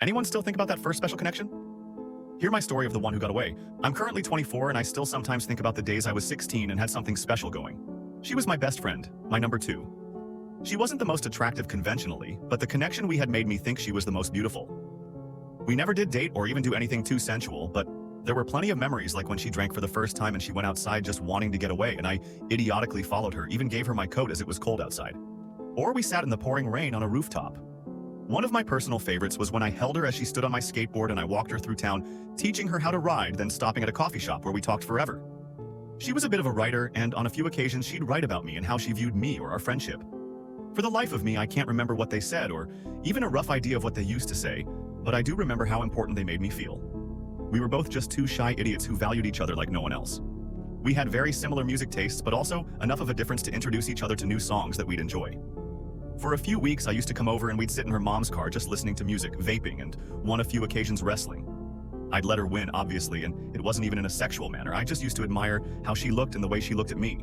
Anyone still think about that first special connection? Hear my story of the one who got away. I'm currently 24 and I still sometimes think about the days I was 16 and had something special going. She was my best friend, my number two. She wasn't the most attractive conventionally, but the connection we had made me think she was the most beautiful. We never did date or even do anything too sensual, but there were plenty of memories like when she drank for the first time and she went outside just wanting to get away and I idiotically followed her, even gave her my coat as it was cold outside. Or we sat in the pouring rain on a rooftop. One of my personal favorites was when I held her as she stood on my skateboard and I walked her through town, teaching her how to ride, then stopping at a coffee shop where we talked forever. She was a bit of a writer, and on a few occasions she'd write about me and how she viewed me or our friendship. For the life of me, I can't remember what they said or even a rough idea of what they used to say, but I do remember how important they made me feel. We were both just two shy idiots who valued each other like no one else. We had very similar music tastes, but also enough of a difference to introduce each other to new songs that we'd enjoy. For a few weeks, I used to come over and we'd sit in her mom's car just listening to music, vaping, and on a few occasions wrestling. I'd let her win, obviously, and it wasn't even in a sexual manner. I just used to admire how she looked and the way she looked at me.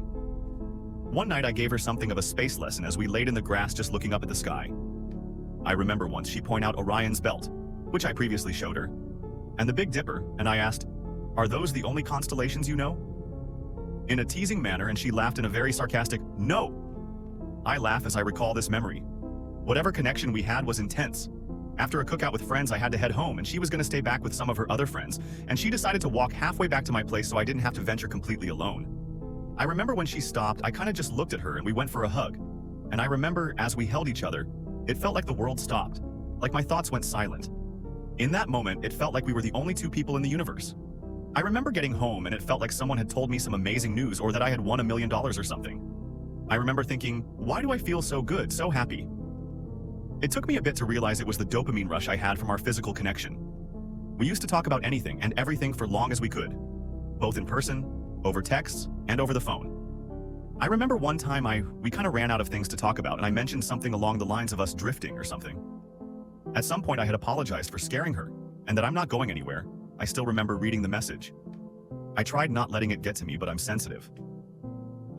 One night, I gave her something of a space lesson as we laid in the grass just looking up at the sky. I remember once she pointed out Orion's belt, which I previously showed her, and the Big Dipper, and I asked, "Are those the only constellations you know?" In a teasing manner, and she laughed in a very sarcastic, "No!" I laugh as I recall this memory. Whatever connection we had was intense. After a cookout with friends, I had to head home, and she was going to stay back with some of her other friends, and she decided to walk halfway back to my place so I didn't have to venture completely alone. I remember when she stopped, I kind of just looked at her and we went for a hug. And I remember, as we held each other, it felt like the world stopped, like my thoughts went silent. In that moment, it felt like we were the only two people in the universe. I remember getting home and it felt like someone had told me some amazing news or that I had won $1 million or something. I remember thinking, why do I feel so good, so happy? It took me a bit to realize it was the dopamine rush I had from our physical connection. We used to talk about anything and everything for long as we could, both in person, over texts, and over the phone. I remember one time we kind of ran out of things to talk about and I mentioned something along the lines of us drifting or something. At some point I had apologized for scaring her, and that I'm not going anywhere. I still remember reading the message. I tried not letting it get to me, but I'm sensitive.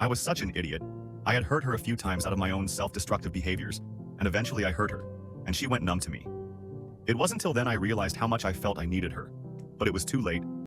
I was such an idiot. I had hurt her a few times out of my own self-destructive behaviors, and eventually I hurt her, and she went numb to me. It wasn't until then I realized how much I felt I needed her, but it was too late.